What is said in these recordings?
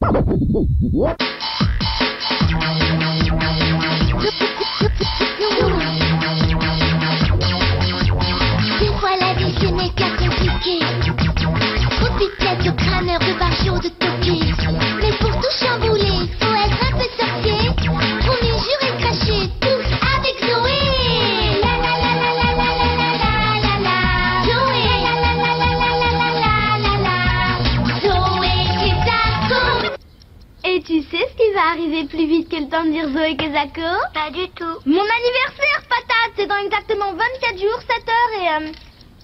Des fois la vie ce n'est qu'à compliquer. Trop de tête de crâneur, de barjots, de toqués. Mais pour tout chambouler, faut être un peu sorcier. Promis, juré, craché, tous avec Zoé. La la la la la la la la la la. Zoé. La la la la la la la la la. Zoé Kezako. Et tu sais ce qui va arriver plus vite que le temps de dire Zoé Kezako? Pas du tout. Mon anniversaire, patate! C'est dans exactement 24 jours, 7 heures et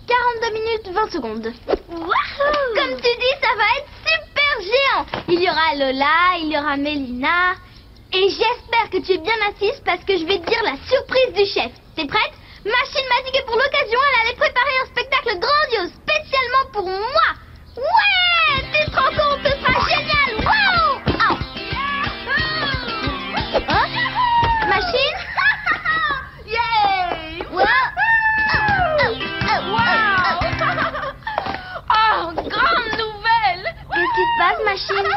42 minutes 20 secondes. Wouhou! Comme tu dis, ça va être super géant. Il y aura Lola, il y aura Mélina. Et j'espère que tu es bien assise parce que je vais te dire la surprise du chef. T'es prête? Machine m'a dit que pour l'occasion, elle allait préparer un spectacle grandiose, spécialement pour moi. Ouais! Tu te rends compte, ce sera génial! Wow! Oh. Hein? Machine? Yay! Wow! Oh, grande nouvelle! Qu'est-ce qui se passe, Machine?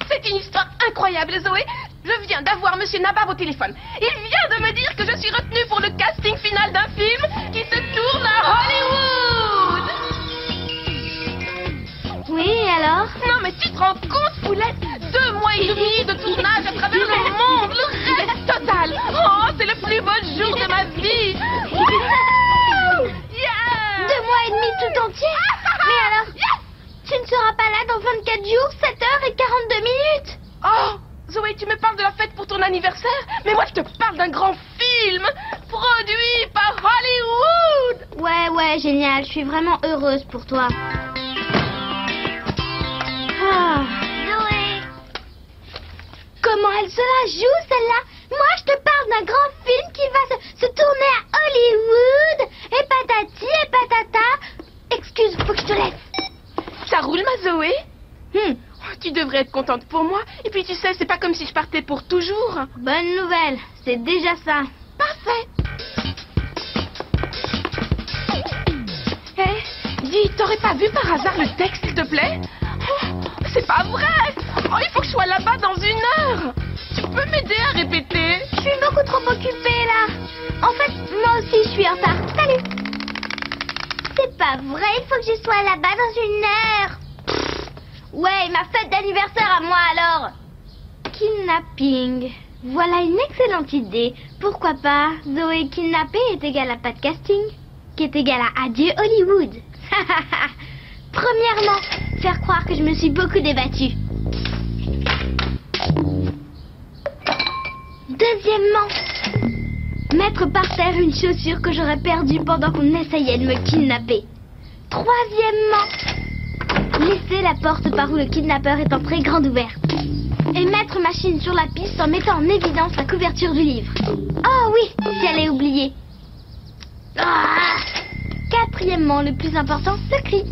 C'est une histoire incroyable, Zoé. Je viens d'avoir Monsieur Nabab au téléphone. Il vient de me dire que je suis retenue pour le casting final d'un film qui se tourne à Hollywood. Oui, et alors? Non, mais tu te rends compte, Poulette? 2 mois et demi de tournage à travers le monde, le rêve total. Oh, c'est le plus beau jour de ma vie. Wouhou! Yeah! 2 mois et demi tout entier? Mais alors, tu ne seras pas là dans 24 jours, 7 heures et 42 minutes? Oh, Zoé, tu me parles de la fête pour ton anniversaire? Mais moi, je te parle d'un grand film produit par Hollywood. Ouais, génial, je suis vraiment heureuse pour toi. Ah. Zoé. Comment elle se la joue, celle-là? Moi, je te parle d'un grand film qui va se tourner à Hollywood. Et patati et patata. Excuse, faut que je te laisse. Ça roule, ma Zoé? Oh, tu devrais être contente pour moi. Et puis, tu sais, c'est pas comme si je partais pour toujours. Bonne nouvelle, c'est déjà ça. Parfait. Eh, dis, t'aurais pas vu par hasard le texte, s'il te plaît? Oh, c'est pas vrai. Oh, il faut que je sois là-bas dans 1 heure. Tu peux m'aider à répéter? Je suis beaucoup trop occupée, là. En fait, moi aussi, je suis en retard. Salut. C'est pas vrai, il faut que je sois là-bas dans 1 heure. Ouais, ma fête d'anniversaire à moi, alors. Kidnapping. Voilà une excellente idée. Pourquoi pas? Zoé kidnappée est égale à pas de casting, qui est égal à adieu Hollywood. Premièrement, faire croire que je me suis beaucoup débattue. Deuxièmement, mettre par terre une chaussure que j'aurais perdue pendant qu'on essayait de me kidnapper. Troisièmement, laisser la porte par où le kidnappeur est entré grande ouverte. Et mettre Machine sur la piste en mettant en évidence la couverture du livre. Oh oui, j'allais oublier. Ah. Quatrièmement, le plus important, ce cri.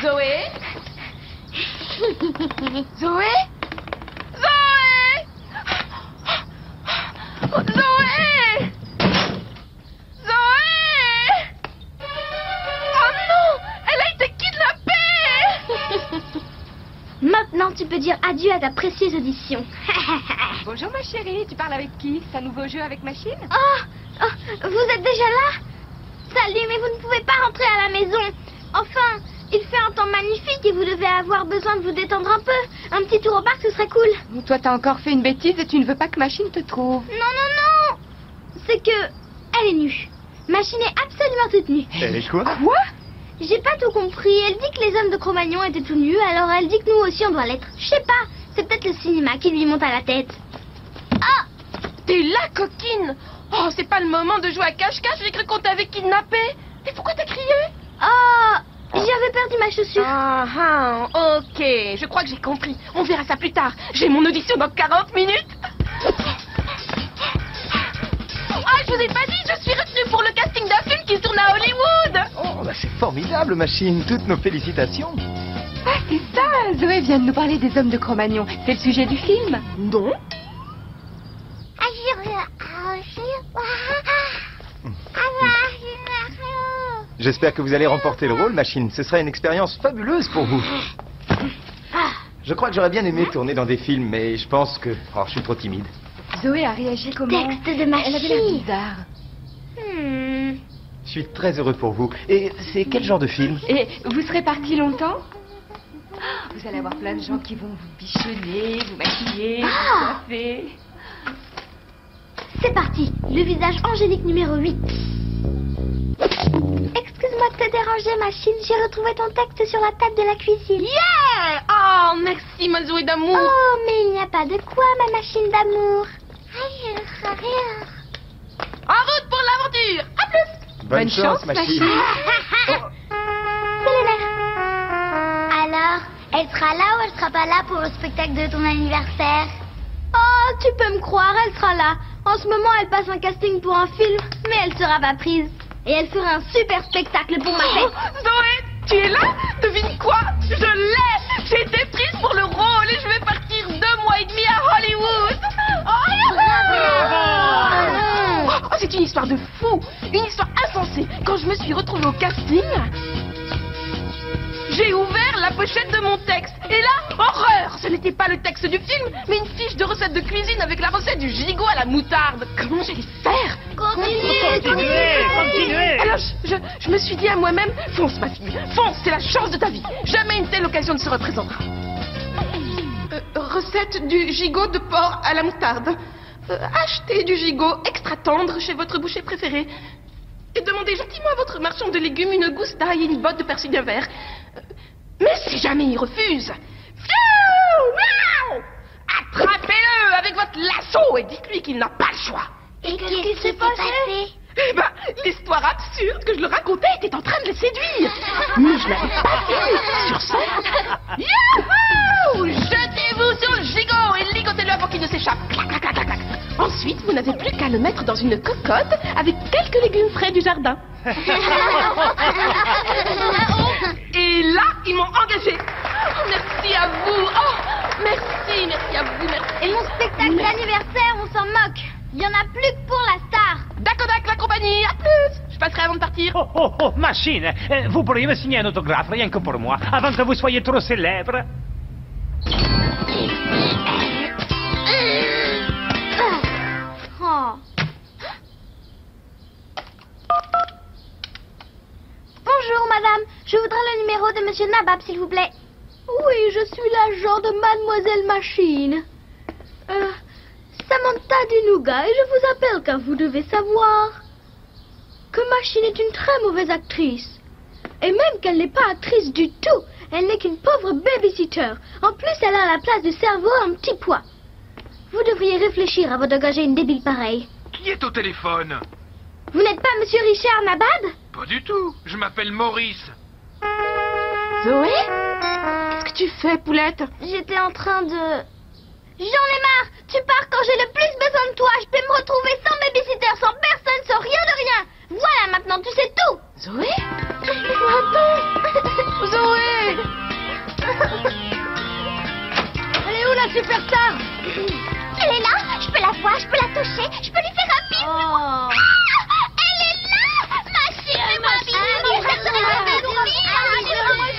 Zoé? Zoé? Zoé? Zoé? Zoé? Oh non! Elle a été kidnappée! Maintenant, tu peux dire adieu à ta précieuse audition. Bonjour ma chérie, tu parles avec qui? C'est un nouveau jeu avec Machine? Oh, vous êtes déjà là? Salut, mais vous ne pouvez pas rentrer à la maison. Enfin, il fait un temps magnifique et vous devez avoir besoin de vous détendre un peu. Un petit tour au parc, ce serait cool. Toi t'as encore fait une bêtise et tu ne veux pas que Machine te trouve. Non. C'est que elle est nue. Machine est absolument toute nue. Elle est quoi? Quoi? J'ai pas tout compris. Elle dit que les hommes de Cro-Magnon étaient tout nus, alors elle dit que nous aussi on doit l'être. Je sais pas. C'est peut-être le cinéma qui lui monte à la tête. Ah! T'es là, coquine! Oh, c'est pas le moment de jouer à cache-cache, j'ai cru qu'on t'avait kidnappé. Mais pourquoi t'as crié? Oh, j'avais perdu ma chaussure. Ok, je crois que j'ai compris. On verra ça plus tard. J'ai mon audition dans 40 minutes. Ah, je vous ai pas dit, je suis retenue pour le casting d'un film qui se tourne à Hollywood. Oh, bah c'est formidable, Machine. Toutes nos félicitations. Ah c'est ça, Zoé vient de nous parler des hommes de Cro-Magnon. C'est le sujet du film? Non. J'espère que vous allez remporter le rôle, Machine. Ce sera une expérience fabuleuse pour vous. Je crois que j'aurais bien aimé tourner dans des films, mais je pense que... Oh, je suis trop timide. Zoé a réagi comment? Texte de Elle avait l'air Machine. bizarre. Je suis très heureux pour vous. Et c'est quel genre de film? Et vous serez parti longtemps? Vous allez avoir plein de gens qui vont vous bichonner, vous maquiller, vous coiffer. C'est parti. Le visage angélique numéro 8. Excuse-moi de te déranger, Machine. J'ai retrouvé ton texte sur la table de la cuisine. Yeah! Oh, merci, ma Zoé d'amour. Oh, mais il n'y a pas de quoi, ma machine d'amour. En route pour l'aventure. À plus. Bonne chance, Machine. C'est les mères. Alors, elle sera là ou elle sera pas là pour le spectacle de ton anniversaire? Oh, tu peux me croire, elle sera là. En ce moment, elle passe un casting pour un film, mais elle sera pas prise. Et elle fera un super spectacle pour ma fête. Zoé, tu es là? Devine quoi? Je l'ai. J'ai été prise pour le rôle et je vais partir 2 mois et demi à Hollywood. Oh, c'est une histoire de fou. Une histoire insensée. Quand je me suis retrouvée au casting, j'ai ouvert la pochette de mon texte. Et là, horreur! Ce n'était pas le texte du film, mais une fiche de recette de cuisine avec la recette du gigot à la moutarde. Comment j'allais faire? Continuez. Alors, je me suis dit à moi-même, fonce ma fille, fonce, c'est la chance de ta vie. Jamais une telle occasion ne se représentera. Recette du gigot de porc à la moutarde. Achetez du gigot extra tendre chez votre boucher préféré. Et demandez gentiment à votre marchand de légumes une gousse d'ail et une botte de persil d'un verre. Mais si jamais il refuse, attrapez-le avec votre lasso et dites-lui qu'il n'a pas le choix. Et qu'est-ce qui s'est passé? Eh ben, l'histoire absurde que je le racontais était en train de le séduire. Mais je l'avais pas vu. Sur scène. Youhou! Jetez-vous sur le gigot et ligotez-le avant qu'il ne s'échappe. Clac, clac, clac, clac, clac. Ensuite, vous n'avez plus qu'à le mettre dans une cocotte avec quelques légumes frais du jardin. Et là, ils m'ont engagé. Oh, merci à vous. Oh, merci à vous, merci. Et mon spectacle d'anniversaire, on s'en moque. Il y en a plus que pour la star. Dakodak, la compagnie, à plus. Je passerai avant de partir. Oh, Machine, vous pourriez me signer un autographe, rien que pour moi, avant que vous soyez trop célèbre. Oh. Bonjour, madame. Je voudrais le numéro de monsieur Nabab, s'il vous plaît. Oui, je suis l'agent de mademoiselle Machine. Samantha Dinouga, et je vous appelle car vous devez savoir que Machine est une très mauvaise actrice. Et même qu'elle n'est pas actrice du tout, elle n'est qu'une pauvre babysitter. En plus, elle a à la place du cerveau un petit poids. Vous devriez réfléchir avant d'engager une débile pareille. Qui est au téléphone? Vous n'êtes pas monsieur Richard Nabab? Pas du tout. Je m'appelle Maurice. Zoé? Qu'est-ce que tu fais, poulette? J'étais en train de... J'en ai marre. Tu pars quand j'ai le plus besoin de toi. Je peux me retrouver sans babysitter, sans personne, sans rien de rien. Voilà, maintenant tu sais tout. Zoé? Attends. Zoé! Elle est où la superstar? Elle est là, je peux la voir, je peux la toucher, je peux lui faire un bisou. Oh. Ah, elle est là, Machine, fais-moi un bisou.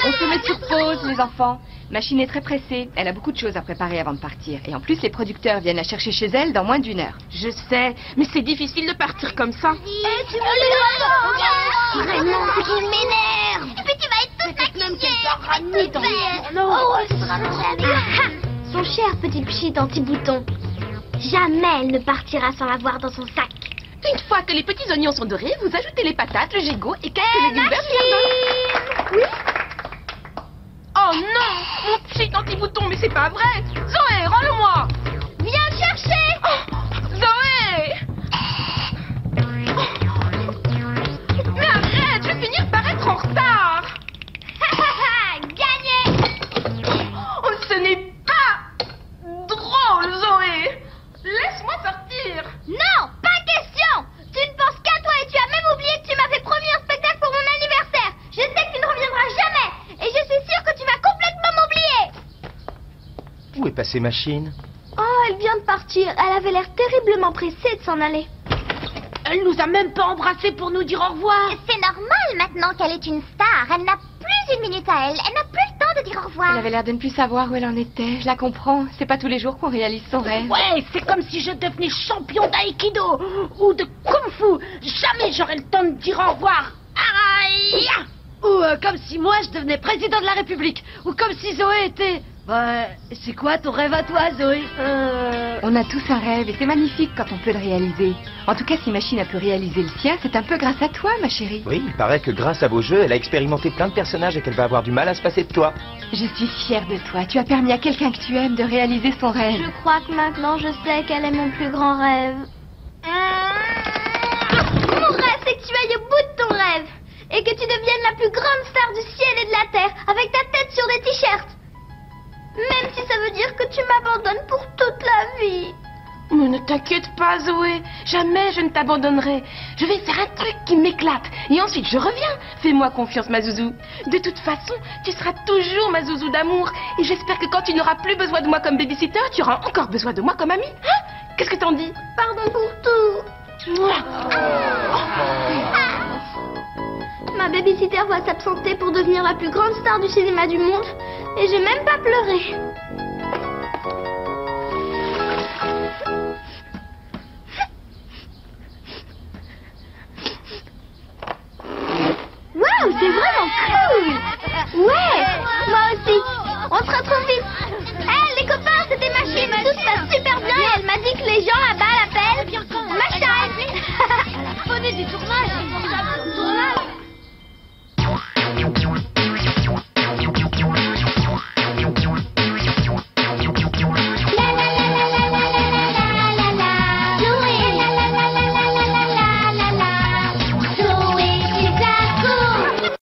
On se met sur pause, les enfants. Machine est très pressée. Elle a beaucoup de choses à préparer avant de partir. Et en plus, les producteurs viennent la chercher chez elle dans moins d'1 heure. Je sais, mais c'est difficile de partir comme ça. Tu me vraiment, c'est qu'il m'énerve. Et puis tu vas être toute maquillée. Oh, elle sera jamais. Son cher petit pchit anti-bouton. Jamais elle ne partira sans l'avoir dans son sac. Une fois que les petits oignons sont dorés, vous ajoutez les patates, le gigot et quelques légumes verts du jardin. Oui. Oh non, mon petit anti-bouton, mais c'est pas vrai. Zoé, rends-le-moi. Viens le chercher. Oh, Zoé. Mais arrête, je vais finir par être en retard. Gagné. Oh, ce n'est pas drôle, Zoé. Laisse-moi sortir. Non, pas question. Tu ne penses qu'à toi et tu as même oublié que tu m'avais promis un spectacle pour mon anniversaire. Je sais que tu ne reviendras jamais. Et je suis sûre que tu vas complètement m'oublier. Où est passée Machine? Oh, elle vient de partir. Elle avait l'air terriblement pressée de s'en aller. Elle nous a même pas embrassés pour nous dire au revoir. C'est normal, elle maintenant qu'elle est une star. Elle n'a plus une minute à elle. Elle n'a plus le temps de dire au revoir. Elle avait l'air de ne plus savoir où elle en était. Je la comprends. C'est pas tous les jours qu'on réalise son rêve. Ouais, c'est comme si je devenais champion d'aïkido ou de kung-fu. Jamais j'aurais le temps de dire au revoir. Aïe! Ou comme si moi je devenais président de la République. Ou comme si Zoé était... Bah, c'est quoi ton rêve à toi, Zoé? On a tous un rêve et c'est magnifique quand on peut le réaliser. En tout cas, si Machine a pu réaliser le sien, c'est un peu grâce à toi, ma chérie. Oui, il paraît que grâce à vos jeux, elle a expérimenté plein de personnages et qu'elle va avoir du mal à se passer de toi. Je suis fière de toi. Tu as permis à quelqu'un que tu aimes de réaliser son rêve. Je crois que maintenant je sais quel est mon plus grand rêve. Mon rêve, c'est que tu ailles au bout de ton rêve. Et que tu deviennes la plus grande star du ciel et de la terre, avec ta tête sur des t-shirts. Même si ça veut dire que tu m'abandonnes pour toute la vie. Mais ne t'inquiète pas, Zoé. Jamais je ne t'abandonnerai. Je vais faire un truc qui m'éclate. Et ensuite, je reviens. Fais-moi confiance, ma zouzou. De toute façon, tu seras toujours ma zouzou d'amour. Et j'espère que quand tu n'auras plus besoin de moi comme babysitter, tu auras encore besoin de moi comme amie. Hein? Qu'est-ce que t'en dis? Pardon pour tout. Mouah. Ma babysitter va s'absenter pour devenir la plus grande star du cinéma du monde. Et j'ai même pas pleuré.